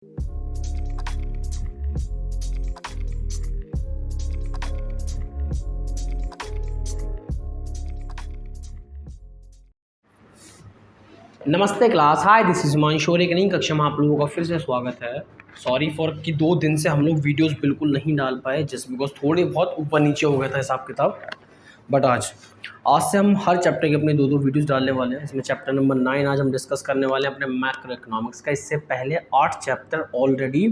नमस्ते class, hi this is Himanshu. एक नई कक्षा में आप लोगों का फिर से स्वागत है। सॉरी फॉर कि 2 दिन से हम लोग वीडियोस बिल्कुल नहीं डाल पाए, जस्ट बिकॉज थोड़े बहुत ऊपर नीचे हो गया था हिसाब किताब। बट आज से हम हर चैप्टर के अपने 2 वीडियोस डालने वाले हैं। इसमें चैप्टर नंबर 9 आज हम डिस्कस करने वाले हैं अपने मैक्रो इकोनॉमिक्स का। इससे पहले 8 चैप्टर ऑलरेडी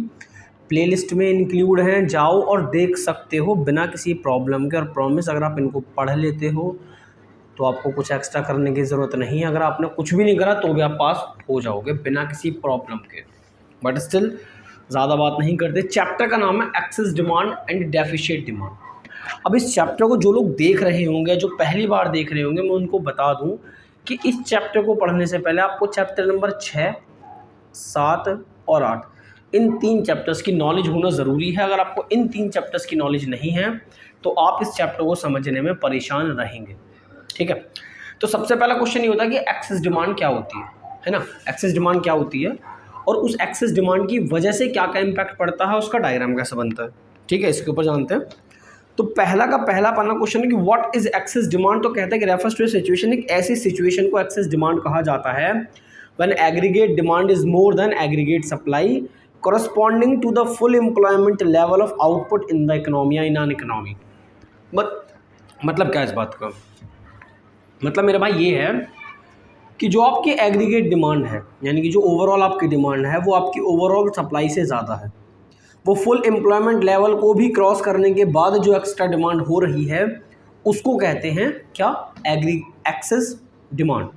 प्लेलिस्ट में इंक्लूड हैं, जाओ और देख सकते हो बिना किसी प्रॉब्लम के। और प्रॉमिस, अगर आप इनको पढ़ लेते हो तो आपको कुछ एक्स्ट्रा करने की ज़रूरत नहीं है। अगर आपने कुछ भी नहीं करा तो भी आप पास हो जाओगे बिना किसी प्रॉब्लम के। बट स्टिल ज़्यादा बात नहीं करते। चैप्टर का नाम है excess demand and deficient demand. अब इस चैप्टर को जो लोग देख रहे होंगे, जो पहली बार देख रहे होंगे, मैं उनको बता दूं कि इस चैप्टर को पढ़ने से पहले आपको चैप्टर नंबर 6, 7 और 8 इन 3 चैप्टर्स की नॉलेज होना ज़रूरी है। अगर आपको इन 3 चैप्टर्स की नॉलेज नहीं है तो आप इस चैप्टर को समझने में परेशान रहेंगे। ठीक है, तो सबसे पहला क्वेश्चन ये होता है कि एक्सेस डिमांड क्या होती है ना। एक्सेस डिमांड क्या होती है और उस एक्सेस डिमांड की वजह से क्या क्या इम्पैक्ट पड़ता है, उसका डायग्राम कैसे बनता है। ठीक है, इसके ऊपर जानते हैं। तो पहला पन्ना क्वेश्चन है कि व्हाट इज एक्सेस डिमांड। तो कहता है कि रेफर्स टू ए सिचुएशन, एक ऐसी सिचुएशन को एक्सेस डिमांड कहा जाता है when aggregate demand is more than aggregate supply corresponding to the full employment level of output in the economy या in an economy। मतलब क्या इस बात का मतलब मेरे भाई ये है कि जो आपकी एग्रीगेट डिमांड है, यानी कि जो ओवरऑल आपकी डिमांड है वो आपकी ओवरऑल सप्लाई से ज़्यादा है। वो फुल एम्प्लॉयमेंट लेवल को भी क्रॉस करने के बाद जो एक्स्ट्रा डिमांड हो रही है उसको कहते हैं क्या, एक्सेस डिमांड।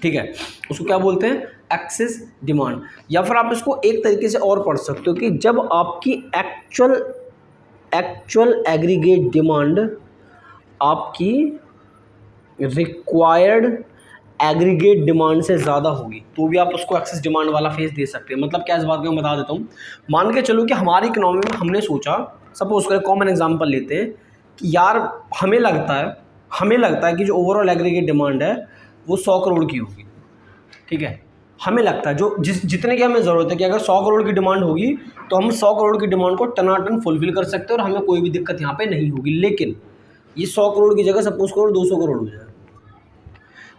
ठीक है, उसको क्या बोलते हैं, एक्सेस डिमांड। या फिर आप इसको एक तरीके से और पढ़ सकते हो कि जब आपकी एक्चुअल एग्रीगेट डिमांड आपकी रिक्वायर्ड एग्रीगेट डिमांड से ज़्यादा होगी तो भी आप उसको एक्सेस डिमांड वाला फेज दे सकते हैं। मतलब क्या, इस बात को मैं बता देता हूँ। मान के चलो कि हमारी इकोनॉमी में हमने सोचा, सपोज करें कॉमन एग्जांपल लेते हैं कि यार हमें लगता है कि जो ओवरऑल एग्रीगेट डिमांड है वो 100 करोड़ की होगी। ठीक है, हमें लगता है जो जितने की हमें ज़रूरत है कि अगर 100 करोड़ की डिमांड होगी तो हम 100 करोड़ की डिमांड को टनाटन फुलफिल कर सकते हैं और हमें कोई भी दिक्कत यहाँ पे नहीं होगी। लेकिन ये 100 करोड़ की जगह सपोज करो 200 करोड़ हो जाए,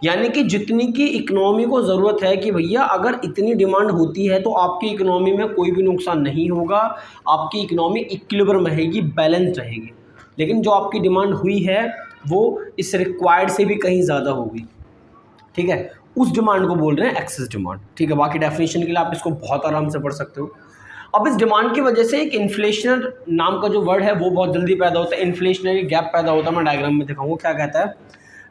यानी कि जितनी की इकोनॉमी को ज़रूरत है कि भैया अगर इतनी डिमांड होती है तो आपकी इकोनॉमी में कोई भी नुकसान नहीं होगा, आपकी इकोनॉमी इक्विलिब्रियम रहेगी, बैलेंस रहेगी। लेकिन जो आपकी डिमांड हुई है वो इस रिक्वायर्ड से भी कहीं ज़्यादा होगी। ठीक है, उस डिमांड को बोल रहे हैं एक्सेस डिमांड। ठीक है, बाकी डेफिनेशन के लिए आप इसको बहुत आराम से पढ़ सकते हो। अब इस डिमांड की वजह से एक इन्फ्लेशन नाम का जो वर्ड है वो बहुत जल्दी पैदा होता है, इन्फ्लेशनरी गैप पैदा होता है। मैं डायग्राम में दिखाऊंगा क्या कहता है।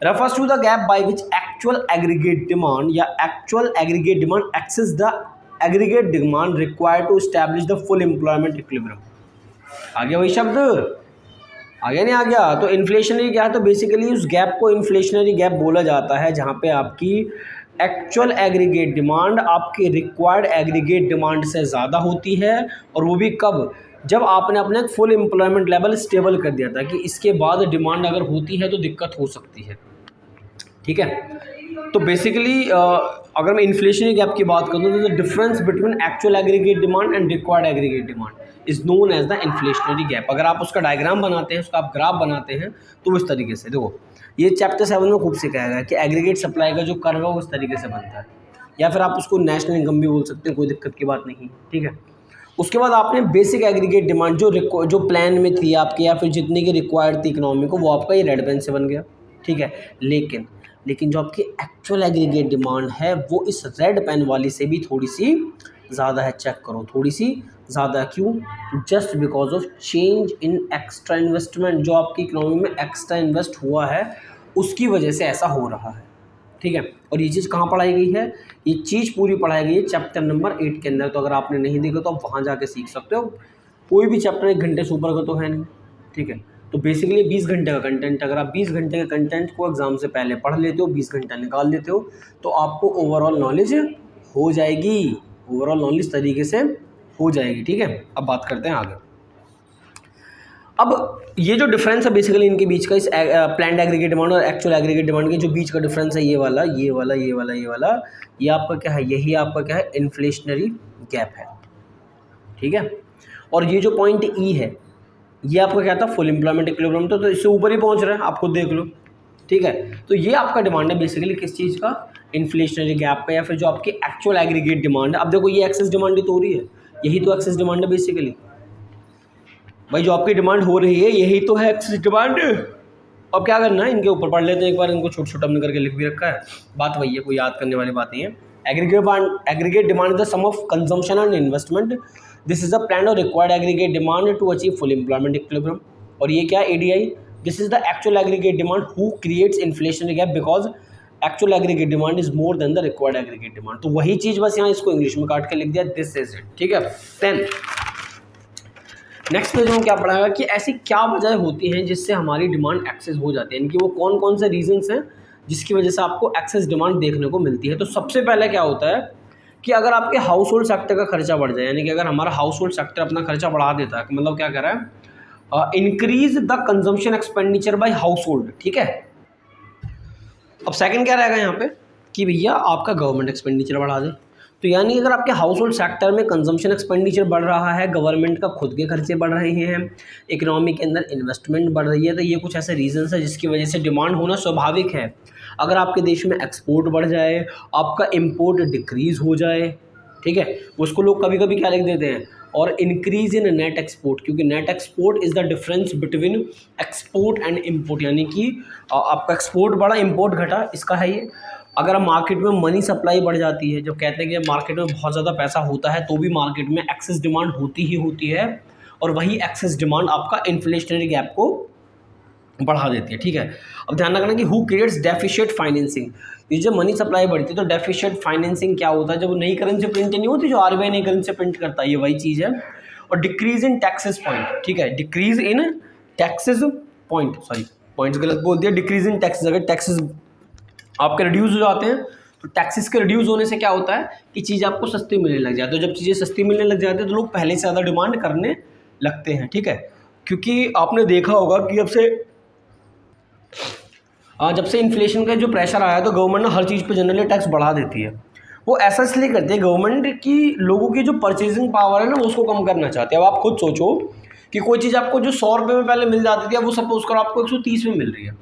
Refers to the gap by which actual aggregate demand या actual aggregate demand excess the aggregate demand required to establish the full employment equilibrium. आ गया वही शब्द, आ गया नहीं आ गया। तो इन्फ्लेशनरी क्या है, तो बेसिकली उस गैप को इन्फ्लेशनरी गैप बोला जाता है जहाँ पे आपकी एक्चुअल एग्रीगेट डिमांड आपकी रिक्वायर्ड एग्रीगेट डिमांड से ज़्यादा होती है। और वो भी कब, जब आपने अपना फुल एम्प्लॉयमेंट लेवल स्टेबल कर दिया था कि इसके बाद डिमांड अगर होती है तो दिक्कत हो सकती है। ठीक है, तो बेसिकली अगर मैं इन्फ्लेशनरी गैप की बात करूँ तो the difference between actual aggregate demand and required aggregate demand is known as the inflationary gap. अगर आप उसका डायग्राम बनाते हैं, उसका आप ग्राफ बनाते हैं तो इस तरीके से देखो, ये चैप्टर 7 में खूब सिखाया गया कि एग्रीगेट सप्लाई का जो कर्व है वो इस तरीके से बनता है। या फिर आप उसको नेशनल इनकम भी बोल सकते हैं, कोई दिक्कत की बात नहीं। ठीक है, उसके बाद आपने बेसिक एग्रीगेट डिमांड जो प्लान में थी आपके या फिर जितने की रिक्वायर्ड थी इकोनॉमी को, वो आपका ये रेड पेन से बन गया। ठीक है, लेकिन जो आपकी एक्चुअल एग्रीगेट डिमांड है वो इस रेड पेन वाली से भी थोड़ी सी ज़्यादा है। चेक करो, थोड़ी सी ज़्यादा। क्यों? Just because of change in extra investment. जो आपकी इकोनॉमी में एक्स्ट्रा इन्वेस्ट हुआ है उसकी वजह से ऐसा हो रहा है। ठीक है, और ये चीज़ कहाँ पढ़ाई गई है, ये चीज़ पूरी पढ़ाई गई है चैप्टर नंबर 8 के अंदर। तो अगर आपने नहीं देखा तो आप वहाँ जाके सीख सकते हो। कोई भी चैप्टर 1 घंटे से ऊपर का तो है नहीं। ठीक है, तो बेसिकली 20 घंटे का कंटेंट, अगर आप 20 घंटे के कंटेंट को एग्जाम से पहले पढ़ लेते हो, 20 घंटा निकाल लेते हो तो आपको ओवरऑल नॉलेज हो जाएगी, ओवरऑल नॉलेज तरीके से हो जाएगी। ठीक है, अब बात करते हैं आगे। अब ये जो डिफरेंस है बेसिकली इनके बीच का, इस प्लान्ड एग्रीगेट डिमांड और एक्चुअल एग्रीगेट डिमांड के जो बीच का डिफरेंस है, ये वाला ये आपका क्या है, यही आपका क्या है, इन्फ्लेशनरी गैप है। ठीक है। और ये जो पॉइंट ई है ये आपका क्या था, फुल एम्प्लॉयमेंट इक्विलिब्रियम, तो इससे ऊपर ही पहुंच रहा है, आप खुद देख लो, ठीक है। तो ये आपका डिमांड है बेसिकली किस चीज़ का, इन्फ्लेशनरी गैप का, या फिर जो आपकी एक्चुअल एग्रीगेट डिमांड है। अब देखो ये एक्सेस डिमांड ही तो हो रही है, यही तो एक्सेस डिमांड है बेसिकली भाई, जो आपकी डिमांड हो रही है यही तो है एक्सेस डिमांड। अब क्या करना है, इनके ऊपर पढ़ लेते हैं एक बार, इनको छोटा छोटा हमने करके लिख भी रखा है, बात वही है, कोई याद करने वाली बात नहीं है। Aggregate demand is the sum of consumption and investment, this is the plan और required aggregate demand to achieve full employment equilibrium. और ये क्या है, ADI, this is the actual aggregate demand who creates inflationary gap because actual aggregate demand is more than the required aggregate demand. तो वही चीज़ बस यहाँ इसको इंग्लिश में काट के लिख दिया, दिस इज इट, ठीक है। 10 नेक्स्ट पेज में क्या पढ़ाएगा कि ऐसी क्या वजह होती हैं जिससे हमारी डिमांड एक्सेस हो जाती है, यानी कि वो कौन कौन से रीजंस हैं जिसकी वजह से आपको एक्सेस डिमांड देखने को मिलती है। तो सबसे पहले क्या होता है कि अगर आपके हाउस होल्ड सेक्टर का खर्चा बढ़ जाए, यानी कि अगर हमारा हाउस होल्ड सेक्टर अपना खर्चा बढ़ा देता है, मतलब क्या कर रहा है, increase the consumption expenditure bye house hold, ठीक है। अब सेकंड क्या रहेगा यहाँ पे कि भैया आपका गवर्नमेंट एक्सपेंडिचर बढ़ा दे, तो यानी अगर आपके हाउस होल्ड सेक्टर में कंजम्पशन एक्सपेंडिचर बढ़ रहा है, गवर्नमेंट का खुद के खर्चे बढ़ रहे हैं, इकोनॉमी के अंदर इन्वेस्टमेंट बढ़ रही है, तो ये कुछ ऐसे रीजंस है जिसकी वजह से डिमांड होना स्वाभाविक है। अगर आपके देश में एक्सपोर्ट बढ़ जाए, आपका इम्पोर्ट डिक्रीज हो जाए, ठीक है, उसको लोग कभी कभी क्या लिख देते हैं, और इंक्रीज इन नेट एक्सपोर्ट, क्योंकि net export is the difference between export and import, यानी कि आपका एक्सपोर्ट बढ़ा इम्पोर्ट घटा, इसका है ये। अगर मार्केट में मनी सप्लाई बढ़ जाती है, जब कहते हैं कि मार्केट में बहुत ज़्यादा पैसा होता है तो भी मार्केट में एक्सेस डिमांड होती ही होती है, और वही एक्सेस डिमांड आपका इन्फ्लेशनरी गैप को बढ़ा देती है, ठीक है। अब ध्यान रखना कि हु क्रिएट्स डेफिशिएंट फाइनेंसिंग, ये जब मनी सप्लाई बढ़ती है तो डेफिशिएंट फाइनेंसिंग क्या होता है, जब नई करेंसी प्रिंट नहीं होती, जो आरबीआई नई करेंसी प्रिंट करता है, ये वही चीज़ है। और डिक्रीज इन टैक्सेस पॉइंट, ठीक है, decrease in taxes point, sorry points गलत बोल दिया, डिक्रीज इन टैक्सेस, अगर टैक्सेस आपके रिड्यूस हो जाते हैं तो टैक्सेस के रिड्यूस होने से क्या होता है कि चीज़ आपको सस्ती मिलने लग जाती है, तो जब चीज़ें सस्ती मिलने लग जाती है तो लोग पहले से ज़्यादा डिमांड करने लगते हैं, ठीक है। क्योंकि आपने देखा होगा कि जब से इन्फ्लेशन का जो प्रेशर आया तो गवर्नमेंट ना हर चीज़ पे जनरली टैक्स बढ़ा देती है। वो ऐसा इसलिए करती है गवर्नमेंट की लोगों की जो परचेजिंग पावर है ना उसको कम करना चाहते हैं। अब आप खुद सोचो कि कोई चीज़ आपको जो 100 रुपये में पहले मिल जाती थी, अब वो सपोज करो आपको 130 में मिल रही है,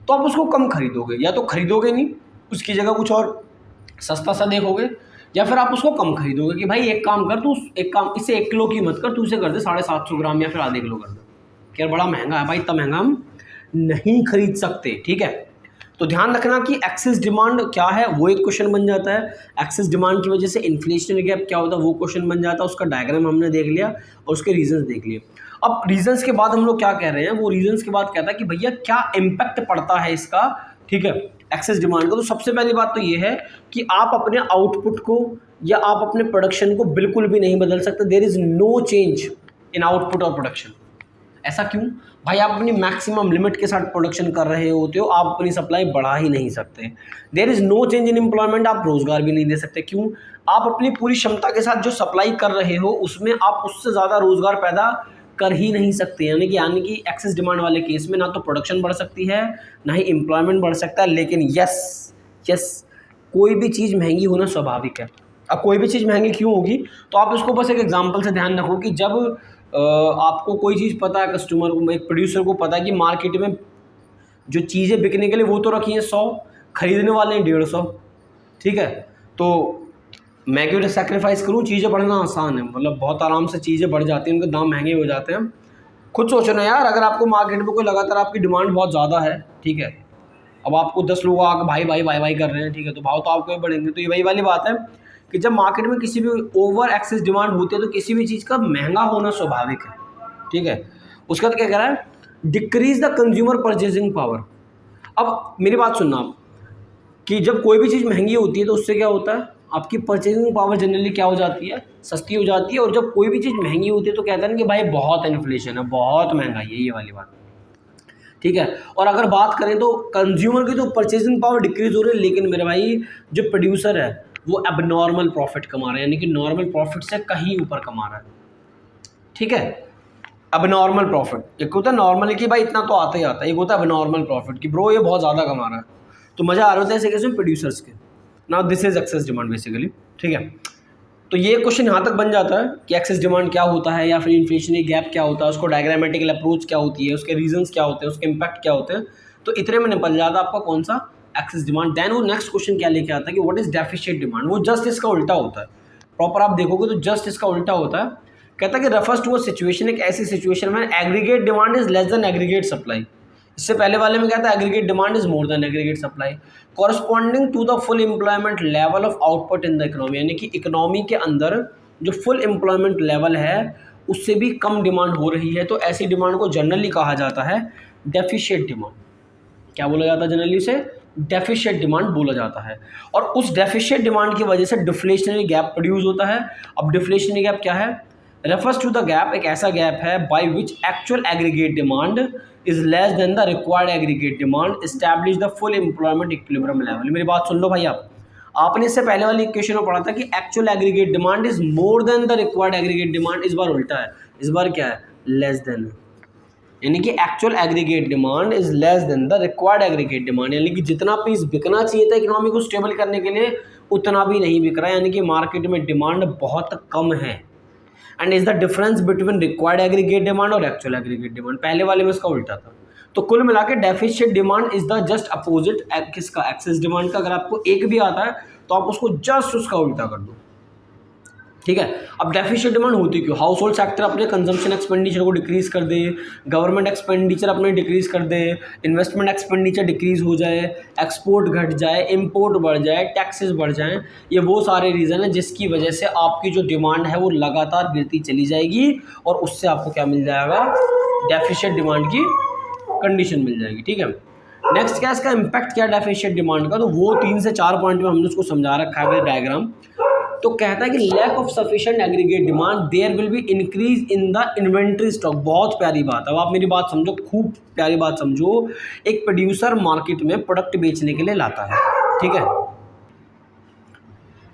तो आप उसको कम खरीदोगे, या तो खरीदोगे नहीं, उसकी जगह कुछ और सस्ता सा देखोगे, या फिर आप उसको कम खरीदोगे कि भाई एक काम कर, तू एक काम इससे 1 किलो की मत कर, तू इसे कर दे 750 ग्राम या फिर आधे किलो कर दे, क्या बड़ा महंगा है भाई, इतना महंगा हम नहीं खरीद सकते, ठीक है। तो ध्यान रखना कि एक्सेस डिमांड क्या है, वो एक क्वेश्चन बन जाता है। एक्सेस डिमांड की वजह से इन्फ्लेशनरी गैप क्या होता है, वो क्वेश्चन बन जाता है। उसका डायग्राम हमने देख लिया और उसके रीजंस देख लिए। अब रीजंस के बाद हम लोग क्या कह रहे हैं, वो रीजंस के बाद कहता है कि भैया क्या इम्पैक्ट पड़ता है इसका, ठीक है, एक्सेस डिमांड का। तो सबसे पहली बात तो ये है कि आप अपने आउटपुट को या आप अपने प्रोडक्शन को बिल्कुल भी नहीं बदल सकते। There is no change in output और प्रोडक्शन। ऐसा क्यों भाई, आप अपनी मैक्सिमम लिमिट के साथ प्रोडक्शन कर रहे होते हो, आप अपनी सप्लाई बढ़ा ही नहीं सकते। There is no change in employment, आप रोजगार भी नहीं दे सकते। क्यों, आप अपनी पूरी क्षमता के साथ जो सप्लाई कर रहे हो उसमें आप उससे ज़्यादा रोजगार पैदा कर ही नहीं सकते। यानी कि एक्सेस डिमांड वाले केस में ना तो प्रोडक्शन बढ़ सकती है ना ही एम्प्लॉयमेंट बढ़ सकता है। लेकिन यस कोई भी चीज़ महंगी होना स्वाभाविक है। अब कोई भी चीज़ महंगी क्यों होगी, तो आप इसको बस एक एग्जांपल से ध्यान रखो कि जब आपको कोई चीज़ पता है, कस्टमर को, एक प्रोड्यूसर को पता है कि मार्केट में जो चीज़ें बिकने के लिए वो तो रखी हैं 100, खरीदने वाले हैं 150, ठीक है। तो मैं क्यों सेक्रीफाइस करूँ, चीज़ें बढ़ना आसान है, मतलब बहुत आराम से चीज़ें बढ़ जाती हैं, उनके दाम महंगे हो जाते हैं। खुद सोचो ना यार, अगर आपको मार्केट में कोई लगातार आपकी डिमांड बहुत ज़्यादा है, ठीक है, अब आपको 10 लोग आकर भाई भाई भाई भाई कर रहे हैं, ठीक है, तो भाव तो आपको ही बढ़ेंगे। तो ये वही वाली बात है कि जब मार्केट में किसी भी ओवर एक्सेस डिमांड होती है तो किसी भी चीज़ का महंगा होना स्वाभाविक है, ठीक है। उसका तो क्या कह रहा है, decrease the consumer purchasing power. अब मेरी बात सुनना आप कि जब कोई भी चीज़ महंगी होती है तो उससे क्या होता है, आपकी परचेजिंग पावर जनरली क्या हो जाती है, सस्ती हो जाती है। और जब कोई भी चीज़ महंगी होती है तो कहते हैं कि भाई बहुत इन्फ्लेशन है, बहुत महंगाई है, ये वाली बात, ठीक है। और अगर बात करें तो कंज्यूमर की तो परचेजिंग पावर डिक्रीज हो रही है, लेकिन मेरे भाई जो प्रोड्यूसर है वो एबनॉर्मल प्रॉफिट कमा रहा है, यानी कि नॉर्मल प्रॉफिट से कहीं ऊपर कमा रहा है, ठीक है। एबनॉर्मल प्रॉफिट, एक होता है नॉर्मल कि भाई इतना तो आता ही आता है, एक होता है एबनॉर्मल प्रॉफिट कि ब्रो ये बहुत ज़्यादा कमा रहा है, तो मज़ा आ रहा होता है ऐसे कैसे प्रोड्यूसर्स के। Now this is excess demand basically, ठीक है। तो ये क्वेश्चन यहाँ तक बन जाता है कि एक्सेस डिमांड क्या होता है या फिर इन्फ्लेशनरी गैप क्या होता है, उसको डायग्रामेटिकल अप्रोच क्या होती है, उसके रीजंस क्या होते हैं, उसके इम्पैक्ट क्या होते हैं। तो इतने में निपट जाता आपका कौन सा एक्सेस डिमांड। देन वो नेक्स्ट क्वेश्चन क्या लेके आता है कि व्हाट इज डेफिशिएंट डिमांड। वो जस्ट इसका उल्टा होता है, प्रॉपर आप देखोगे तो जस्ट इसका उल्टा होता है। कहता है कि रेफर्स टू अ सिचुएशन, एक ऐसी सिचुएशन में aggregate demand is less than aggregate supply. इससे पहले वाले में क्या था, aggregate demand is more than aggregate supply, corresponding to the full employment level of output in the economy. यानी कि इकोनॉमी के अंदर जो फुल एम्प्लॉयमेंट लेवल है उससे भी कम डिमांड हो रही है, तो ऐसी डिमांड को जनरली कहा जाता है डेफिशिएंट डिमांड। क्या बोला जाता है जनरली उसे? डेफिशिएंट डिमांड बोला जाता है। और उस डेफिशिएंट डिमांड की वजह से डिफ्लेशनरी गैप प्रोड्यूस होता है। अब डिफ्लेशनरी गैप क्या है? रेफर्स टू द गैप, एक ऐसा गैप है bye which actual aggregate demand is less then the required aggregate demand establish the full employment equilibrium level. मेरी बात सुन लो भाई, आपने इससे पहले वाली इक्वेशन में पढ़ा था कि actual aggregate demand is more than the required aggregate demand. इस बार उल्टा है, इस बार क्या है? Less than. यानी कि actual aggregate demand is less then the required aggregate demand, यानी कि जितना पीस बिकना चाहिए था इकोनॉमी को स्टेबल करने के लिए उतना भी नहीं बिक रहा है, यानी कि मार्केट में डिमांड बहुत कम है। And is the difference between required aggregate demand और एक्चुअल एग्रीगेट डिमांड। पहले वाले में इसका उल्टा था। तो कुल मिला के deficient demand is the just opposite किसका? एक्सेस डिमांड का। अगर आपको एक भी आता है तो आप उसको जस्ट उसका उल्टा कर दो, ठीक है। अब डेफिशिएंट डिमांड होती क्यों? हाउस होल्ड सेक्टर अपने कंजम्पशन एक्सपेंडिचर को डिक्रीज कर दे, गवर्नमेंट एक्सपेंडिचर अपने डिक्रीज कर दे, इन्वेस्टमेंट एक्सपेंडिचर डिक्रीज हो जाए, एक्सपोर्ट घट जाए, इंपोर्ट बढ़ जाए, टैक्सेस बढ़ जाएं, ये वो सारे रीज़न है जिसकी वजह से आपकी जो डिमांड है वो लगातार गिरती चली जाएगी और उससे आपको क्या मिल जाएगा? डेफिशिएंट डिमांड की कंडीशन मिल जाएगी, ठीक है। नेक्स्ट क्या इसका इम्पैक्ट क्या डेफिशिएंट डिमांड का? तो वो 3 से 4 पॉइंट में हमने उसको समझा रखा है डायग्राम। तो कहता है कि lack of sufficient aggregate demand there will be increase in the inventory stock. बहुत प्यारी बात है, अब आप मेरी बात समझो, खूब प्यारी बात समझो। एक प्रोड्यूसर मार्केट में प्रोडक्ट बेचने के लिए लाता है, ठीक है।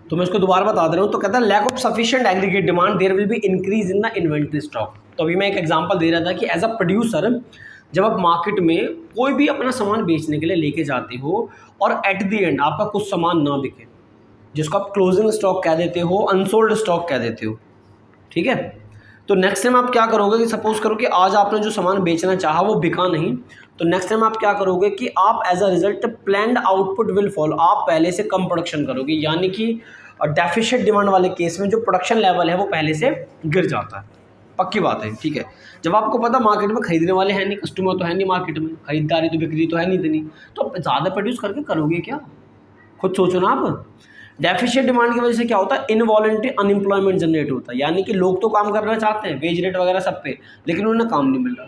तो मैं उसको दोबारा बता दे रहा हूँ। तो कहता है lack of sufficient aggregate demand there will be increase in the inventory stock. तो अभी मैं एक एग्जांपल दे रहा था कि एज अ प्रोड्यूसर जब आप मार्केट में कोई भी अपना सामान बेचने के लिए लेके जाते हो और एट द एंड आपका कुछ सामान ना बिके, जिसको आप क्लोजिंग स्टॉक कह देते हो, अनसोल्ड स्टॉक कह देते हो, ठीक है। तो नेक्स्ट टाइम आप क्या करोगे कि सपोज करो कि आज आपने जो सामान बेचना चाहा वो बिका नहीं, तो नेक्स्ट टाइम आप क्या करोगे कि आप as a result planned output will follow, आप पहले से कम प्रोडक्शन करोगे। यानी कि डेफिशिएंट डिमांड वाले केस में जो प्रोडक्शन लेवल है वो पहले से गिर जाता है, पक्की बात है, ठीक है। जब आपको पता मार्केट में खरीदने वाले हैं नहीं, कस्टमर तो है नहीं मार्केट में, खरीदारी तो बिक्री तो है नहीं इतनी, तो आप ज़्यादा प्रोड्यूस करके करोगे क्या? खुद सोचो ना आप। डेफिशिएंट डिमांड की वजह से क्या होता है? इनवॉलंटरी अनएम्प्लॉयमेंट जनरेट होता है। यानी कि लोग तो काम करना चाहते हैं, वेज रेट वगैरह सब पे, लेकिन उन्हें काम नहीं मिल रहा।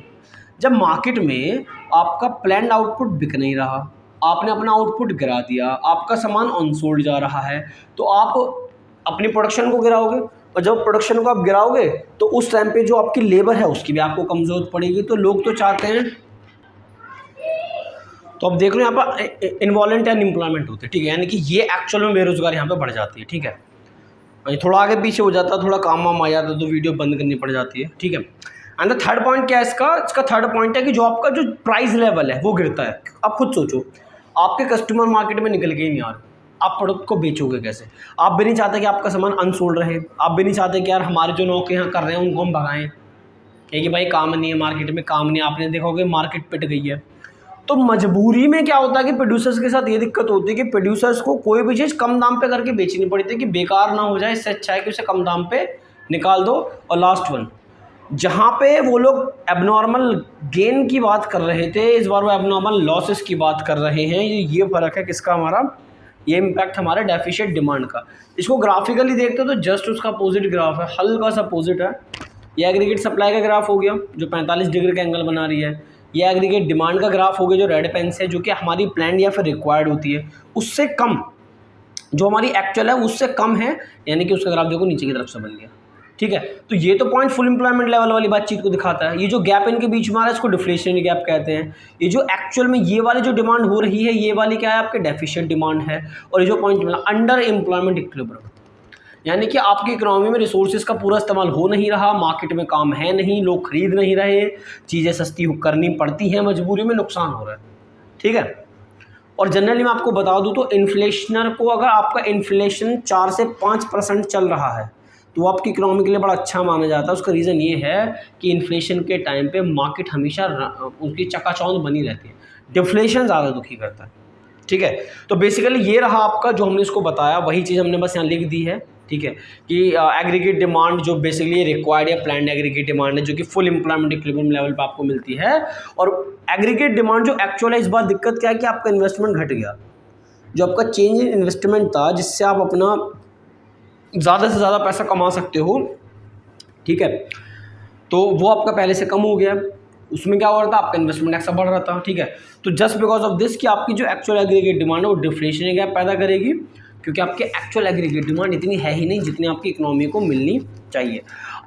जब मार्केट में आपका प्लान्ड आउटपुट बिक नहीं रहा, आपने अपना आउटपुट गिरा दिया, आपका सामान अनसोल्ड जा रहा है, तो आप अपनी प्रोडक्शन को गिराओगे, और जब प्रोडक्शन को आप गिराओगे तो उस टाइम पे जो आपकी लेबर है उसकी भी आपको कम जरूरत पड़ेगी। तो लोग तो चाहते हैं, तो अब देख लो यहाँ पर इन्वॉलेंट अनएम्प्लॉयमेंट होते हैं, ठीक है। यानी कि ये एक्चुअल में बेरोजगार यहाँ पे बढ़ जाती है, ठीक है। थोड़ा आगे पीछे हो जाता है, थोड़ा काम वाम आ जाता है तो वीडियो बंद करनी पड़ जाती है, ठीक है। एंड द थर्ड पॉइंट क्या है इसका थर्ड पॉइंट है कि जो आपका जो प्राइस लेवल है वो गिरता है। अब खुद सोचो, आपके कस्टमर मार्केट में निकल के ही नहीं आ रहे, आप प्रोडक्ट को बेचोगे कैसे? आप भी नहीं चाहते कि आपका सामान अनसोल्ड रहे, आप भी नहीं चाहते कि यार हमारे जो नौके यहाँ कर रहे हैं उनको हम भगाएं, कि भाई काम नहीं है मार्केट में, काम नहीं। आपने देखोगे मार्केट पिट गई है, तो मजबूरी में क्या होता है कि प्रोड्यूसर्स के साथ ये दिक्कत होती है कि प्रोड्यूसर्स को कोई भी चीज़ कम दाम पे करके बेचनी पड़ती है कि बेकार ना हो जाए। इससे अच्छा है कि उसे कम दाम पे निकाल दो। और लास्ट वन, जहाँ पे वो लोग एबनॉर्मल गेन की बात कर रहे थे, इस बार वो एबनॉर्मल लॉसेस की बात कर रहे हैं। ये फ़र्क है किसका? हमारा ये इम्पैक्ट हमारे डेफिशिएंट डिमांड का। इसको ग्राफिकली देखते हो तो जस्ट उसका अपोजिट ग्राफ है, हल्का सा अपोजिट है। ये एग्रीगेट सप्लाई का ग्राफ हो गया जो 45 डिग्री का एंगल बना रही है। ये एग्रीगेट डिमांड का ग्राफ हो गया जो रेड पेन से, जो कि हमारी प्लान या फिर रिक्वायर्ड होती है, उससे कम जो हमारी एक्चुअल है उससे कम है, यानी कि उसका ग्राफ देखो नीचे की तरफ से बन गया, ठीक है। तो ये तो पॉइंट फुल एम्प्लॉयमेंट लेवल वाली बातचीत को दिखाता है। ये जो गैप इनके बीच में आ रहा है इसको डिफ्लेशनरी गैप कहते हैं। ये जो एक्चुअल में ये वाली जो डिमांड हो रही है ये वाली क्या है? आपके डेफिशिएंट डिमांड है। और ये जो पॉइंट मिला अंडर एम्प्लॉयमेंट इक्विलिब्रियम, यानी कि आपकी इकोनॉमी में रिसोर्सेज का पूरा इस्तेमाल हो नहीं रहा, मार्केट में काम है नहीं, लोग खरीद नहीं रहे, चीज़ें सस्ती करनी पड़ती हैं, मजबूरी में नुकसान हो रहा है, ठीक है। और जनरली मैं आपको बता दूं तो इन्फ्लेशनर को, अगर आपका इन्फ्लेशन 4 से 5% चल रहा है, तो वो आपकी इकोनॉमी के लिए बड़ा अच्छा माना जाता है। उसका रीज़न ये है कि इन्फ्लेशन के टाइम पे मार्केट हमेशा उसकी चकाचौंध बनी रहती है, डिफ्लेशन ज़्यादा दुखी करता है। ठीक है, तो बेसिकली ये रहा आपका जो हमने इसको बताया, वही चीज़ हमने बस यहाँ लिख दी है। ठीक है, कि एग्रीगेट डिमांड जो बेसिकली रिक्वायर्ड या प्लान्ड एग्रीगेट डिमांड है, जो कि फुल एम्प्लॉयमेंट इक्विलिब्रियम लेवल पे आपको मिलती है। और एग्रीगेट डिमांड जो एक्चुअल है, इस बार दिक्कत क्या है कि आपका इन्वेस्टमेंट घट गया, जो आपका चेंज इन इन्वेस्टमेंट था जिससे आप अपना ज़्यादा से ज़्यादा पैसा कमा सकते हो, ठीक है, तो वो आपका पहले से कम हो गया। उसमें क्या हो रहा था, आपका इन्वेस्टमेंट एक्स्ट्रा बढ़ रहा था। ठीक है, तो जस्ट बिकॉज ऑफ दिस कि आपकी जो एक्चुअल एग्रीगेट डिमांड है वो डिफ्लेशनरी गैप पैदा करेगी, क्योंकि आपके एक्चुअल एग्रीगेट डिमांड इतनी है ही नहीं जितनी आपकी इकोनॉमी को मिलनी चाहिए।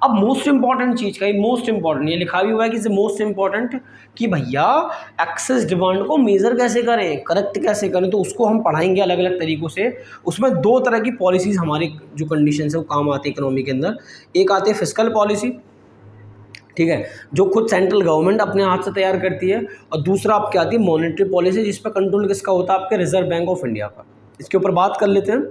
अब मोस्ट इंपॉर्टेंट चीज़ का, मोस्ट इंपॉर्टेंट ये लिखा भी हुआ है कि मोस्ट इंपॉर्टेंट कि भैया एक्सेस डिमांड को मेज़र कैसे करें, करेक्ट कैसे करें, तो उसको हम पढ़ाएंगे अलग अलग तरीक़ों से। उसमें दो तरह की पॉलिसीज़ हमारी जो कंडीशन है वो काम आती है इकोनॉमी के अंदर। एक आती है फिस्कल पॉलिसी, ठीक है, जो खुद सेंट्रल गवर्नमेंट अपने हाथ से तैयार करती है, और दूसरा आपकी आती है मॉनेटरी पॉलिसी, जिस पर कंट्रोल किसका होता है, आपके रिजर्व बैंक ऑफ इंडिया का। इसके ऊपर बात कर लेते हैं।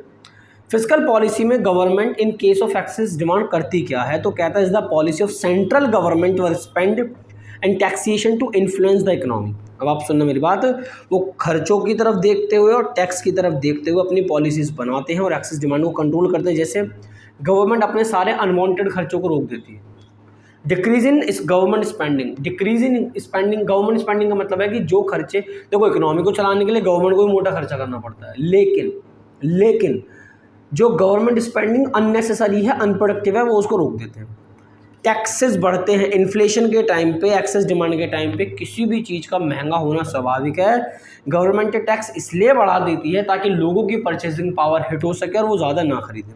फिस्कल पॉलिसी में government in case of excess demand करती क्या है, तो कहता है is the policy of central government over spend and taxation to influence the economy. अब आप सुनना मेरी बात, वो खर्चों की तरफ देखते हुए और टैक्स की तरफ देखते हुए अपनी पॉलिसीज़ बनाते हैं और एक्सेस डिमांड को कंट्रोल करते हैं। जैसे गवर्नमेंट अपने सारे अनवांटेड खर्चों को रोक देती है। डिक्रीज इन इस government spending, decrease in spending, government spending का मतलब है कि जो खर्चे, देखो इकोनॉमी को चलाने के लिए गवर्नमेंट को भी मोटा खर्चा करना पड़ता है, लेकिन जो गवर्नमेंट स्पेंडिंग अननेसेसरी है, अनप्रोडक्टिव है, वो उसको रोक देते हैं। टैक्सेस बढ़ते हैं इन्फ्लेशन के टाइम पे, एक्सेस डिमांड के टाइम पे किसी भी चीज़ का महंगा होना स्वाभाविक है। गवर्नमेंट टैक्स इसलिए बढ़ा देती है ताकि लोगों की परचेसिंग पावर हिट हो सके और वो ज़्यादा ना खरीदें।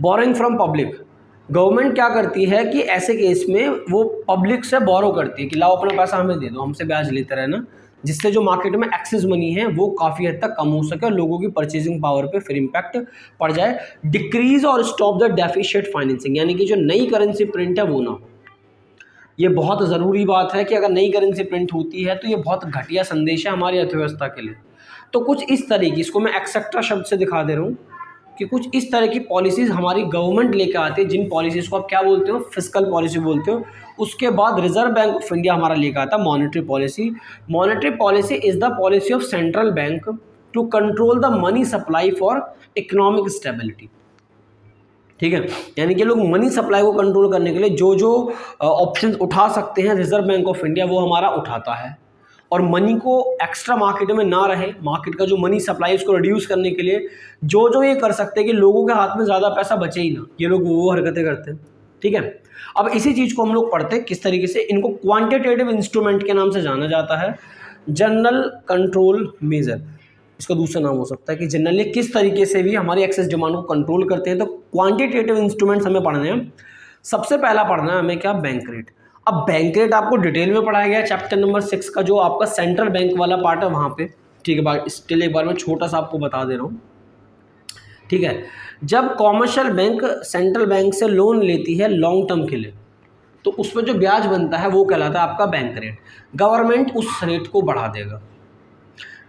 बोरोइंग फ्रॉम पब्लिक, गवर्नमेंट क्या करती है कि ऐसे केस में वो पब्लिक से बोरो करती है कि लाओ अपना पैसा हमें दे दो, हमसे ब्याज लेते रहना, जिससे जो मार्केट में एक्सेस मनी है वो काफ़ी हद तक कम हो सके और लोगों की परचेजिंग पावर पे फिर इम्पैक्ट पड़ जाए। डिक्रीज और स्टॉप द डेफिशिएट फाइनेंसिंग, यानी कि जो नई करेंसी प्रिंट है वो ना हो। ये बहुत ज़रूरी बात है कि अगर नई करेंसी प्रिंट होती है तो ये बहुत घटिया संदेश है हमारी अर्थव्यवस्था के लिए। तो कुछ इस तरीके, इसको मैं एक्सेट्रा शब्द से दिखा दे रहा हूँ कि कुछ इस तरह की पॉलिसीज़ हमारी गवर्नमेंट लेकर आती है, जिन पॉलिसीज़ को आप क्या बोलते हो, फिस्कल पॉलिसी बोलते हो। उसके बाद रिजर्व बैंक ऑफ इंडिया हमारा लेकर आता है monetary policy. Monetary policy is the policy of central bank to control the money supply for economic stability. ठीक है, यानी कि लोग मनी सप्लाई को कंट्रोल करने के लिए जो जो ऑप्शंस उठा सकते हैं, रिजर्व बैंक ऑफ इंडिया वो हमारा उठाता है। और मनी को एक्स्ट्रा मार्केट में ना रहे, मार्केट का जो मनी सप्लाई उसको रिड्यूस करने के लिए जो जो ये कर सकते हैं कि लोगों के हाथ में ज़्यादा पैसा बचे ही ना, ये लोग वो हरकतें करते हैं। ठीक है, अब इसी चीज़ को हम लोग पढ़ते हैं किस तरीके से। इनको क्वांटिटेटिव इंस्ट्रूमेंट के नाम से जाना जाता है, जनरल कंट्रोल मेजर इसका दूसरा नाम हो सकता है, कि जनरली किस तरीके से भी हमारी एक्सेस डिमांड को कंट्रोल करते हैं। तो क्वांटिटेटिव इंस्ट्रूमेंट्स हमें पढ़ने हैं। सबसे पहला पढ़ना है हमें क्या, बैंक रेट। अब बैंक रेट आपको डिटेल में पढ़ाया गया चैप्टर नंबर 6 का, जो आपका सेंट्रल बैंक वाला पार्ट है वहाँ पे। ठीक है, स्टिल एक बार मैं छोटा सा आपको बता दे रहा हूँ। ठीक है, जब कॉमर्शियल बैंक सेंट्रल बैंक से लोन लेती है लॉन्ग टर्म के लिए, तो उस पर जो ब्याज बनता है वो कहलाता है आपका बैंक रेट। गवर्नमेंट उस रेट को बढ़ा देगा,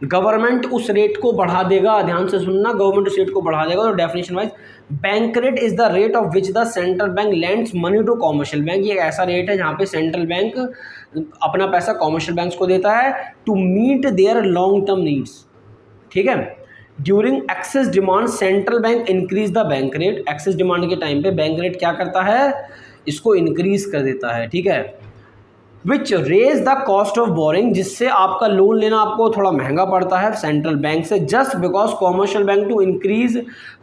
गवर्नमेंट उस रेट को बढ़ा देगा, ध्यान से सुनना, गवर्नमेंट उस रेट को बढ़ा देगा। तो definition wise bank rate is the rate of which the central bank lends money to commercial bank. ये ऐसा रेट है जहाँ पे सेंट्रल बैंक अपना पैसा कॉमर्शियल बैंक्स को देता है to meet their long term needs. ठीक है, during excess demand central bank increase the bank rate. Excess demand के टाइम पे बैंक रेट क्या करता है, इसको इंक्रीज कर देता है। ठीक है, which raise the cost of borrowing, जिससे आपका लोन लेना आपको थोड़ा महंगा पड़ता है सेंट्रल बैंक से, just because commercial bank to increase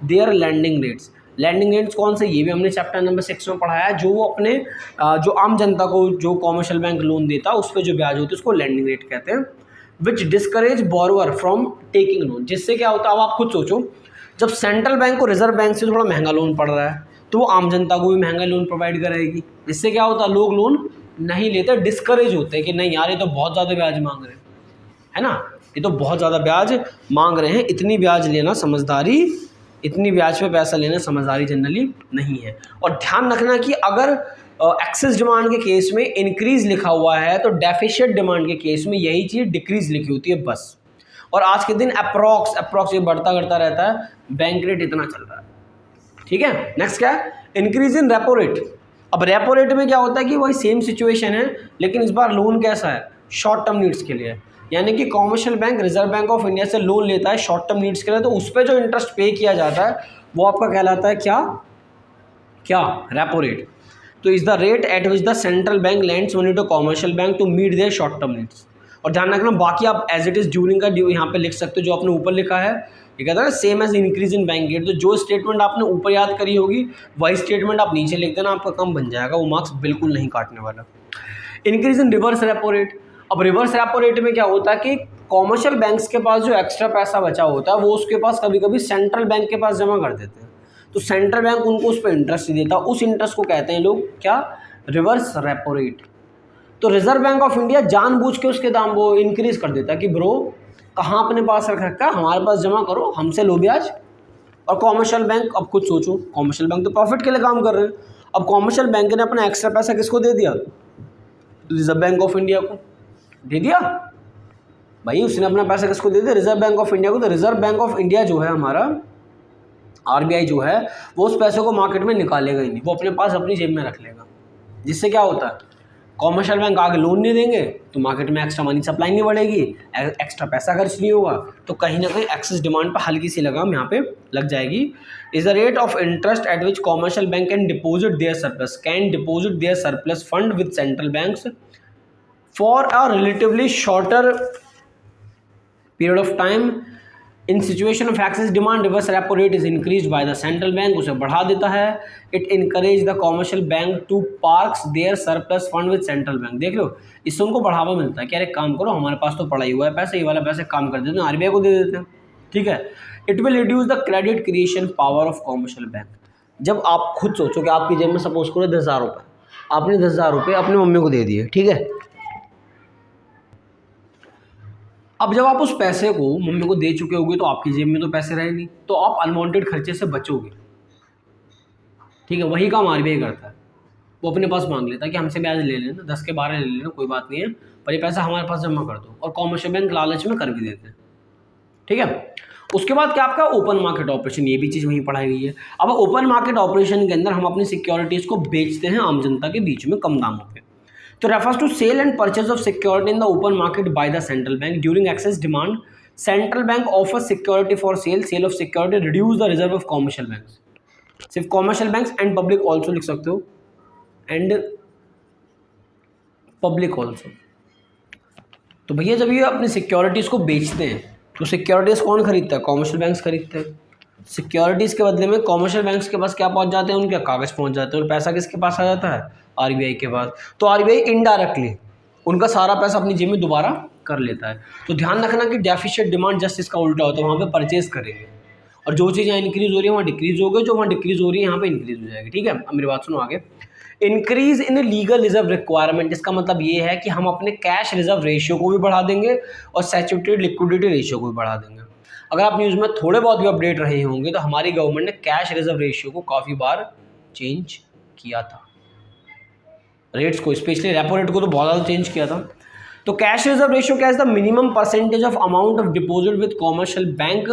their lending rates. Lending rates कौन से, ये भी हमने चैप्टर नंबर 6 में पढ़ाया है। जो वो अपने जो आम जनता को जो कॉमर्शियल बैंक लोन देता है उस पर जो ब्याज होती है उसको लैंडिंग रेट कहते हैं। Which discourage borrower from taking loan, जिससे क्या होता है, अब आप खुद सोचो, जब सेंट्रल बैंक को रिजर्व बैंक से थोड़ा महंगा लोन पड़ रहा है तो वो आम जनता को भी महंगा लोन प्रोवाइड कराएगी। इससे क्या होता है, लोग लोन नहीं लेते, डिस्करेज होते हैं कि नहीं यार ये तो बहुत ज़्यादा ब्याज मांग रहे हैं, है ना, ये तो बहुत ज़्यादा ब्याज मांग रहे हैं, इतनी ब्याज लेना समझदारी, इतनी ब्याज पे पैसा लेना समझदारी जनरली नहीं है। और ध्यान रखना कि अगर एक्सेस डिमांड के केस में इंक्रीज लिखा हुआ है तो डेफिशिएट डिमांड के केस में यही चीज़ डिक्रीज लिखी होती है बस। और आज के दिन अप्रॉक्स ये बढ़ता करता रहता है, बैंक रेट इतना चल रहा है। ठीक है। नेक्स्ट क्या है, इंक्रीज इन रेपो रेट। अब रेपो रेट में क्या होता है कि वही सेम सिचुएशन है, लेकिन इस बार लोन कैसा है, शॉर्ट टर्म नीड्स के लिए। यानी कि commercial bank reserve bank of India से लोन लेता है शॉर्ट टर्म नीड्स के लिए, तो उस पर जो इंटरेस्ट पे किया जाता है वो आपका कहलाता है क्या, रेपो रेट। तो is the rate at which the central bank lends money to commercial bank to meet their short term needs. और ध्यान रखना बाकी आप एज इट इज ड्यूरिंग का यहाँ पे लिख सकते हो, जो आपने ऊपर लिखा है ये कहता है same as increase in bank rate. तो जो स्टेटमेंट आपने ऊपर याद करी होगी वही स्टेटमेंट आप नीचे लिख देना, आपका कम बन जाएगा, वो मार्क्स बिल्कुल नहीं काटने वाला। Increase in reverse repo rate. अब रिवर्स रेपो रेट में क्या होता है कि कॉमर्शियल बैंक्स के पास जो एक्स्ट्रा पैसा बचा होता है वो उसके पास कभी कभी सेंट्रल बैंक के पास जमा कर देते हैं, तो सेंट्रल बैंक उनको उस पर इंटरेस्ट नहीं देता, उस इंटरेस्ट को कहते हैं लोग क्या, रिवर्स रेपो रेट। तो रिजर्व बैंक ऑफ इंडिया जानबूझ के उसके दाम वो इंक्रीज कर देता है कि ब्रो कहाँ अपने पास रख रखा है, हमारे पास जमा करो, हमसे लो ब्याज। और कॉमर्शियल बैंक, अब खुद सोचो, कॉमर्शियल बैंक तो प्रॉफिट के लिए काम कर रहे हैं। अब कॉमर्शियल बैंक ने अपना एक्स्ट्रा पैसा किसको दे दिया, रिजर्व बैंक ऑफ इंडिया को दे दिया। भाई उसने अपना पैसा किसको दे दिया, रिजर्व बैंक ऑफ इंडिया को। तो रिजर्व बैंक ऑफ इंडिया जो है हमारा आरबीआई जो है वो उस पैसे को मार्केट में निकालेगा ही नहीं, वो अपने पास अपनी जेब में रख लेगा। जिससे क्या होता है, कॉमर्शियल बैंक आगे लोन नहीं देंगे तो मार्केट में एक्स्ट्रा मनी सप्लाई नहीं बढ़ेगी, एक्स्ट्रा पैसा खर्च नहीं होगा, तो कहीं ना कहीं एक्सेस डिमांड पर हल्की सी लगाम यहाँ पे लग जाएगी। Is the rate of interest at which commercial bank can deposit their surplus fund with central banks for a relatively shorter period of time. In situation of excess demand reverse repo rate is increase by the central bank, उसे बढ़ा देता है। It encourage the commercial bank to parks their surplus fund with central bank. देख लो, इससे उनको बढ़ावा मिलता है कि अरे काम करो, हमारे पास तो पड़ा ही हुआ है पैसा, ये वाला पैसे काम कर देते हैं, आरबीआई को दे देते हैं। ठीक है। It will reduce the credit creation power of commercial bank. जब आप खुद सोचो कि आपकी जेब में सपोज करो 10,000 रुपये, आपने 10,000 रुपये अपनी मम्मी को दे दिए, ठीक है। अब जब आप उस पैसे को मम्मी को दे चुके होगे तो आपकी जेब में तो पैसे रहे नहीं, तो आप अनवांटेड खर्चे से बचोगे। ठीक है, वही काम आरबीआई करता है, वो अपने पास मांग लेता है कि हमसे ब्याज ले लेना, 10 के 12 ले लेना, कोई बात नहीं है, पर ये पैसा हमारे पास जमा कर दो। और कॉमर्शियल बैंक लालच में कर भी देते हैं। ठीक है। उसके बाद क्या आपका ओपन मार्केट ऑपरेशन, ये भी चीज़ वहीं पढ़ाई गई है। अब ओपन मार्केट ऑपरेशन के अंदर हम अपनी सिक्योरिटीज़ को बेचते हैं आम जनता के बीच में कम दामों पे। तो refers to sale and purchase of security in the open market by the central bank during excess demand. Central bank offers security for sale. Sale of security reduce the reserve of commercial banks. सिर्फ commercial banks and public also लिख सकते हो, and public also। तो भैया जब ये अपनी securities को बेचते हैं तो सिक्योरिटीज़ कौन खरीदता है, कॉमर्शियल बैंक्स खरीदते हैं। सिक्योरिटीज़ के बदले में कॉमर्शियल बैंक्स के पास क्या पहुंच जाते हैं, उनके कागज़ पहुंच जाते हैं, और पैसा किसके पास आ जाता है, आरबीआई के पास। तो आरबीआई इनडायरेक्टली उनका सारा पैसा अपनी जेब में दोबारा कर लेता है। तो ध्यान रखना कि डेफिशिएट डिमांड जस्ट इसका उल्टा होता है, वहाँ पे परचेज करेंगे, और जो चीज़ यहाँ इंक्रीज हो रही है वहाँ डिक्रीज होगी, जो वहाँ डिक्रीज हो रही है यहाँ पे इंक्रीज हो जाएगी। ठीक है, अब मेरी बात सुनो आगे। Increase in legal reserve requirement, इसका मतलब ये है कि हम अपने कैश रिजर्व रेशियो को भी बढ़ा देंगे और सैचुरेटेड लिक्विडिटी रेशियो को भी बढ़ा देंगे। अगर आप न्यूज़ में थोड़े बहुत भी अपडेट रहे होंगे तो हमारी गवर्नमेंट ने कैश रिजर्व रेशियो को काफ़ी बार चेंज किया था, रेट्स को, स्पेशली रेपो रेट को तो बहुत ज़्यादा चेंज किया था। तो कैश रिजर्व रेशियो क्या है, the minimum percentage of amount of deposit with commercial bank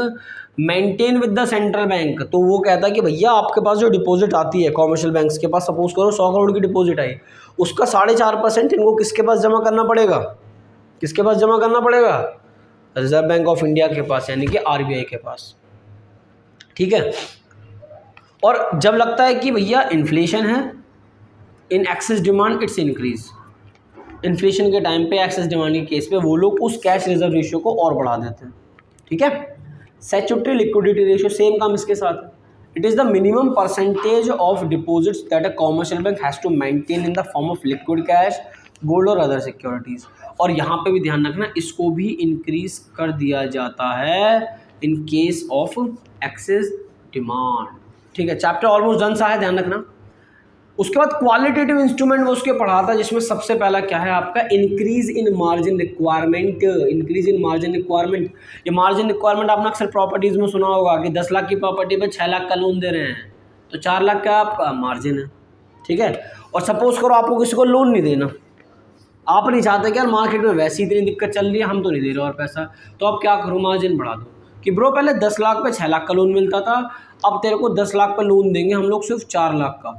maintain with the central bank. तो वो कहता है कि भैया आपके पास जो डिपॉजिट आती है कॉमर्शियल बैंक्स के पास, सपोज करो 100 करोड़ की डिपॉजिट आई, उसका 4.5% इनको किसके पास जमा करना पड़ेगा, किसके पास जमा करना पड़ेगा, रिजर्व बैंक ऑफ इंडिया के पास, यानी कि आरबीआई के पास। ठीक है। और जब लगता है कि भैया इन्फ्लेशन है, in excess demand it's increase, inflation के टाइम पे एक्सेस डिमांड के केस पे वो लोग उस कैश रिजर्व रेशियो को और बढ़ा देते हैं। ठीक है। सैचुरेटरी लिक्विडिटी रेशियो, सेम काम इसके साथ है। It is the minimum percentage of deposits that a commercial bank has to maintain in the form of liquid cash, gold और अदर सिक्योरिटीज़। और यहाँ पे भी ध्यान रखना, इसको भी इंक्रीज कर दिया जाता है इन केस ऑफ एक्सेस डिमांड। ठीक है, चैप्टर ऑलमोस्ट डन सा है, ध्यान रखना। उसके बाद क्वालिटेटिव इंस्ट्रूमेंट वो उसके पढ़ा था, जिसमें सबसे पहला क्या है आपका, increase in margin requirement. Increase in margin requirement, ये मार्जिन रिक्वायरमेंट आपने अक्सर प्रॉपर्टीज़ में सुना होगा कि 10 लाख की प्रॉपर्टी पे 6 लाख का लोन दे रहे हैं, तो 4 लाख का आपका मार्जिन है। ठीक है। और सपोज करो आपको किसी को लोन नहीं देना, आप नहीं चाहते कि यार मार्केट में वैसी इतनी दिक्कत चल रही है, हम तो नहीं दे रहे और पैसा, तो आप क्या करो, मार्जिन बढ़ा दो। कि ब्रो पहले 10 लाख पे 6 लाख का लोन मिलता था, अब तेरे को 10 लाख पे लोन देंगे हम लोग सिर्फ 4 लाख का।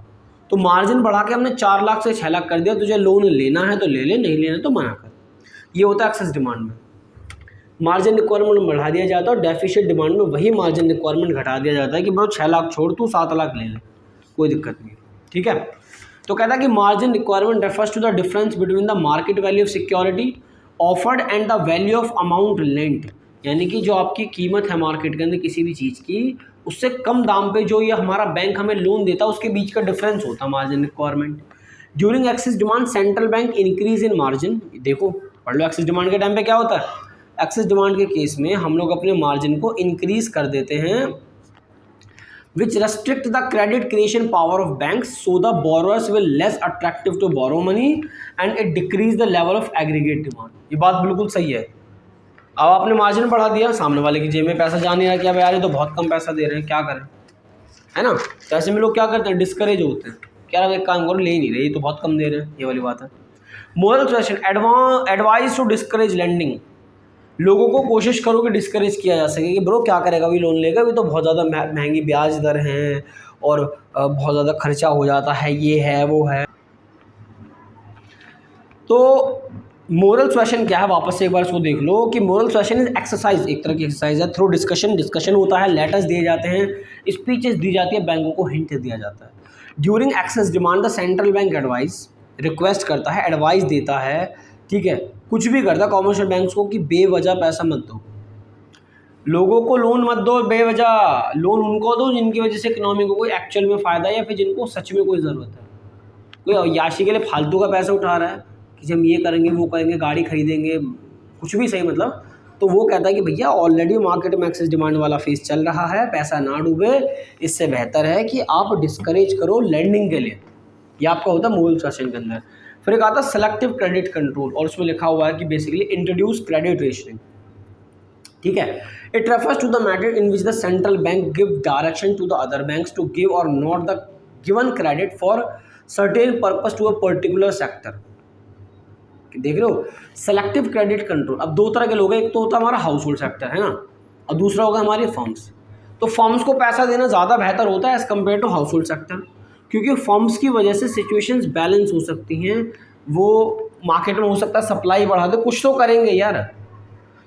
तो मार्जिन बढ़ा के हमने 4 लाख से 6 लाख कर दिया, तुझे लोन लेना है तो ले ले, नहीं लेना तो मना कर। ये होता है एक्सेस डिमांड में। मार्जिन रिक्वायरमेंट बढ़ा दिया जाता है और डेफिशिएट डिमांड में वही मार्जिन रिक्वायरमेंट घटा दिया जाता है कि ब्रो 6 लाख छोड़ तू 7 लाख ले ले, कोई दिक्कत नहीं। ठीक है, तो कहता है कि margin requirement refers to the difference between the market value of security offered and the value of amount lent, यानी कि जो आपकी कीमत है मार्केट के अंदर किसी भी चीज़ की, उससे कम दाम पे जो ये हमारा बैंक हमें लोन देता है उसके बीच का डिफरेंस होता है margin requirement. During excess demand central bank increase in margin, देखो पढ़ लो एक्सेस डिमांड के टाइम पे क्या होता है। एक्सेस डिमांड के केस में हम लोग अपने मार्जिन को इंक्रीज कर देते हैं, which restrict the credit creation power of banks, so the borrowers will less attractive to borrow money and it decrease the level of aggregate demand। ये बात बिल्कुल सही है। अब आपने मार्जिन बढ़ा दिया, सामने वाले की जेब में पैसा जा नहीं रहा, क्या यार ये तो बहुत कम पैसा दे रहे हैं, क्या करें, है ना। तो ऐसे में लोग क्या करते हैं, डिस्करेज होते हैं, क्या एक काम करो ले ही नहीं रहे, ये तो बहुत कम दे रहे हैं, ये वाली बात है। Moral suggestion, advice to discourage lending, लोगों को कोशिश करो कि डिस्करेज किया जा सके कि ब्रो क्या करेगा, अभी लोन लेगा, अभी तो बहुत ज़्यादा महंगी ब्याज दर हैं और बहुत ज़्यादा खर्चा हो जाता है, ये है वो है। तो मोरल सजेशन क्या है, वापस से एक बार इसको देख लो कि मोरल सजेशन इज एक्सरसाइज, एक तरह की एक्सरसाइज है। थ्रू डिस्कशन होता है, लेटर्स दिए जाते हैं, स्पीचेस दी जाती है, बैंकों को हिंट दिया जाता है। During excess demand the central bank advice, request करता है, एडवाइस देता है, ठीक है, कुछ भी करता है कॉमर्शियल बैंक्स को कि बेवजह पैसा मत दो, लोगों को लोन मत दो बेवजह, लोन उनको दो जिनकी वजह से इकोनॉमी को कोई एक्चुअल में फ़ायदा है या फिर जिनको सच में कोई ज़रूरत है। कोई याशी के लिए फालतू का पैसा उठा रहा है कि हम ये करेंगे वो करेंगे, गाड़ी खरीदेंगे, कुछ भी सही मतलब, तो वो कहता है कि भैया ऑलरेडी मार्केट में एक्सेस डिमांड वाला फेज चल रहा है, पैसा ना डूबे, इससे बेहतर है कि आप डिस्करेज करो लेंडिंग के लिए। ये आपका होता है मोरल सजेशन के अंदर। फिर एक आता है सेलेक्टिव क्रेडिट कंट्रोल, और उसमें लिखा हुआ है कि बेसिकली इंट्रोड्यूस क्रेडिट रेशनिंग, ठीक है। It refers to the matter in which the central bank give direction to the other banks to give और not the given credit for certain purpose to a particular sector. देख रहे हो, selective credit control. अब दो तरह के लोग हैं, एक तो होता है हमारा हाउस होल्ड सेक्टर, है ना, और दूसरा होगा हमारे फर्म्स। तो फर्म्स को पैसा देना ज़्यादा बेहतर होता है as compare to household sector, क्योंकि फर्म्स की वजह से सिचुएशंस बैलेंस हो सकती हैं, वो मार्केट में हो सकता है सप्लाई बढ़ा दे, कुछ तो करेंगे यार।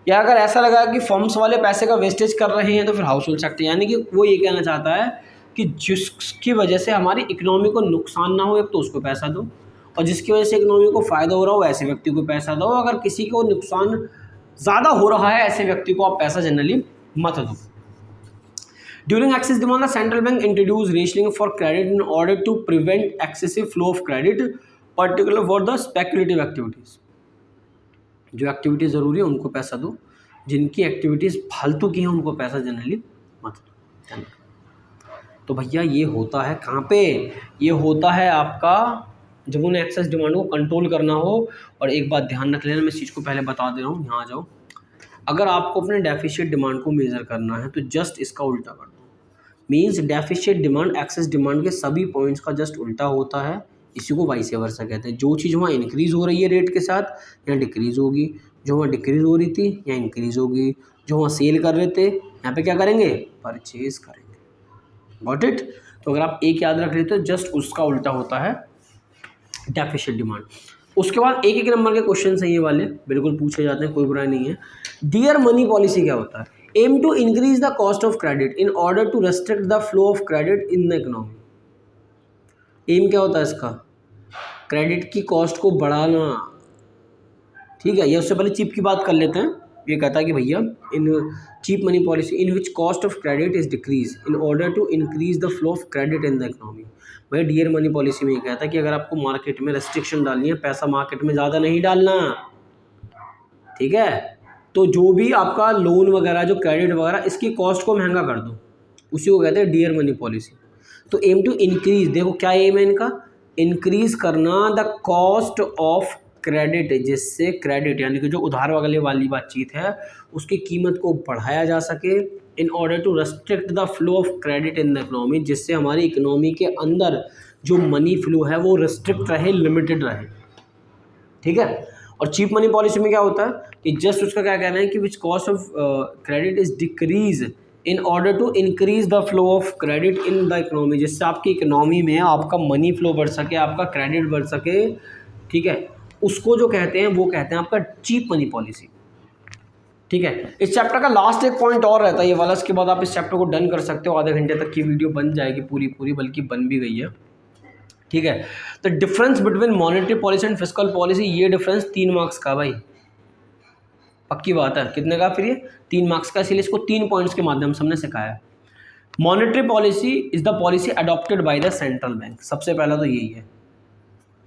या अगर ऐसा लगा कि फर्म्स वाले पैसे का वेस्टेज कर रहे हैं तो फिर हाउस होल्ड सेक्टर, यानी कि वो ये कहना चाहता है कि जिसकी वजह से हमारी इकोनॉमी को नुकसान ना हो, एक तो उसको पैसा दो, और जिसकी वजह से इकोनॉमी को फ़ायदा हो रहा हो ऐसे व्यक्ति को पैसा दो। अगर किसी को नुकसान ज़्यादा हो रहा है ऐसे व्यक्ति को आप पैसा जनरली मत दो। During excess demand, the central bank introduced rationing for credit in order to prevent excessive flow of credit, particularly for the speculative activities. जो एक्टिविटी ज़रूरी है उनको पैसा दो, जिनकी एक्टिविटीज़ फालतू की हैं उनको पैसा जनरली मत दो। तो भैया ये होता है कहाँ पे, ये होता है आपका जब उन्हें एक्सेस डिमांड को कंट्रोल करना हो। और एक बात ध्यान रख लेना, मैं इस चीज़ को पहले बता दे रहा हूँ, यहाँ आ जाओ। अगर आपको अपने डेफिशिएट डिमांड को मेज़र करना है तो जस्ट इसका उल्टा कर दो। Means deficit demand access demand के सभी पॉइंट्स का जस्ट उल्टा होता है, इसी को वाइस वर्सा कहते हैं। जो चीज़ वहाँ इंक्रीज़ हो रही है रेट के साथ यहाँ डिक्रीज़ होगी, जो वहाँ डिक्रीज़ हो रही थी यहाँ इंक्रीज़ होगी, जो वहाँ सेल कर रहे थे यहाँ पे क्या करेंगे, परचेज़ करेंगे। Got it. तो अगर आप एक याद रख लेते हो जस्ट उसका उल्टा होता है डेफिशिएट डिमांड। उसके बाद एक नंबर के क्वेश्चन हैं ये वाले, बिल्कुल पूछे जाते हैं, कोई बुराई नहीं है। डियर मनी पॉलिसी क्या होता है, aim to increase the cost of credit in order to restrict the flow of credit in the economy. Aim क्या होता है इसका, क्रेडिट की कॉस्ट को बढ़ाना, ठीक है। ये उससे पहले चीप की बात कर लेते हैं। ये कहता है कि भैया in cheap money policy in which cost of credit is decrease in order to increase the flow of credit in the economy. भाई डियर मनी पॉलिसी में ये कहता है कि अगर आपको मार्केट में रेस्ट्रिक्शन डालनी है, पैसा मार्केट में ज़्यादा नहीं डालना, ठीक है, तो जो भी आपका लोन वगैरह जो क्रेडिट वगैरह इसकी कॉस्ट को महंगा कर दो, उसी को कहते हैं डियर मनी पॉलिसी। तो एम टू इंक्रीज, देखो क्या एम है इनका, इंक्रीज करना द कॉस्ट ऑफ क्रेडिट, जिससे क्रेडिट यानी कि जो उधार वगैरह वाली बातचीत है उसकी कीमत को बढ़ाया जा सके, in order to restrict the flow of credit in the economy, जिससे हमारी इकोनॉमी के अंदर जो मनी फ्लो है वो रेस्ट्रिक्ट रहे, लिमिटेड रहे, ठीक है। और चीप मनी पॉलिसी में क्या होता है कि जस्ट उसका क्या कहना है कि which cost of credit is decrease in order to increase the flow of credit in the economy, जिससे आपकी इकोनॉमी में आपका मनी फ्लो बढ़ सके, आपका क्रेडिट बढ़ सके, ठीक है, उसको जो कहते हैं वो कहते हैं आपका चीप मनी पॉलिसी। ठीक है, इस चैप्टर का लास्ट एक पॉइंट और रहता है ये वाला, इसके बाद आप इस चैप्टर को डन कर सकते हो, आधे घंटे तक की वीडियो बन जाएगी पूरी, बल्कि बन भी गई है। ठीक है, तो difference between monetary policy and fiscal policy, ये डिफरेंस 3 मार्क्स का भाई, पक्की बात है। कितने का फिर ये 3 मार्क्स का, इसीलिए इसको 3 पॉइंट्स के माध्यम से हमने सिखाया। Monetary policy is the policy adopted by the central bank, सबसे पहला तो यही है।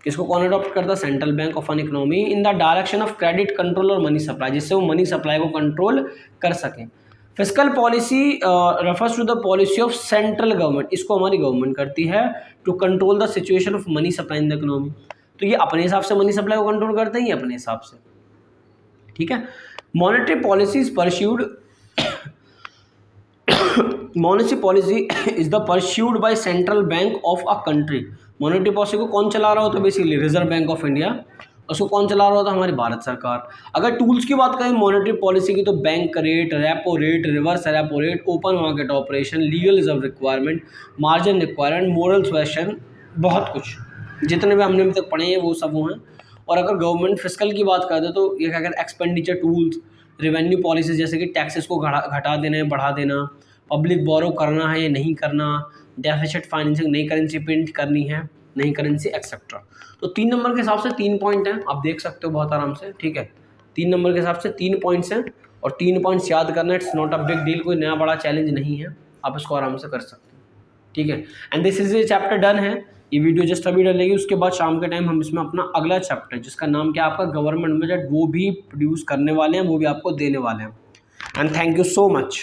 किसको कौन अडॉप्ट करता है? Central bank of an economy in the direction of credit control और मनी सप्लाई, जिससे वो मनी सप्लाई को कंट्रोल कर सकें। Fiscal policy refers to the policy of central government, इसको हमारी गवर्नमेंट करती है to control the situation of money supply in the economy. तो ये अपने हिसाब से मनी सप्लाई को कंट्रोल करते हैं, ये अपने हिसाब से। ठीक है, monetary policy is pursued monetary policy is the pursued by central bank of a country. Monetary policy को कौन चला रहा होता है? Basically reserve bank of India. उसको कौन चला रहा होता है? हमारी भारत सरकार। अगर टूल्स की बात करें मॉनेटरी पॉलिसी की, तो bank rate, repo rate, reverse repo rate, open market operation, legal reserve requirement, margin requirement, moral suasion, बहुत कुछ जितने भी हमने अभी तक पढ़े हैं वो सब वो हैं। और अगर गवर्नमेंट फिस्कल की बात करते तो ये क्या कहते हैं? एक्सपेंडिचर टूल्स, रेवेन्यू पॉलिसीज, जैसे कि टैक्सेस को घटा देना है, बढ़ा देना, पब्लिक बोरो करना है या नहीं करना, डेफिसिट फाइनेंसिंग, नई करेंसी प्रिंट करनी है, नई करेंसी एक्सेट्रा। तो 3 नंबर के हिसाब से 3 पॉइंट हैं, आप देख सकते हो बहुत आराम से। ठीक है, 3 नंबर के हिसाब से 3 पॉइंट्स हैं और 3 पॉइंट्स याद करना, it's not a big deal, कोई नया बड़ा चैलेंज नहीं है, आप इसको आराम से कर सकते हो। ठीक है, and this is a chapter done है। ये वीडियो जस्ट अभी डलेगी, उसके बाद शाम के टाइम हम इसमें अपना अगला चैप्टर, जिसका नाम क्या है आपका गवर्नमेंट बजट, वो भी प्रोड्यूस करने वाले हैं, वो भी आपको देने वाले हैं। And thank you so much.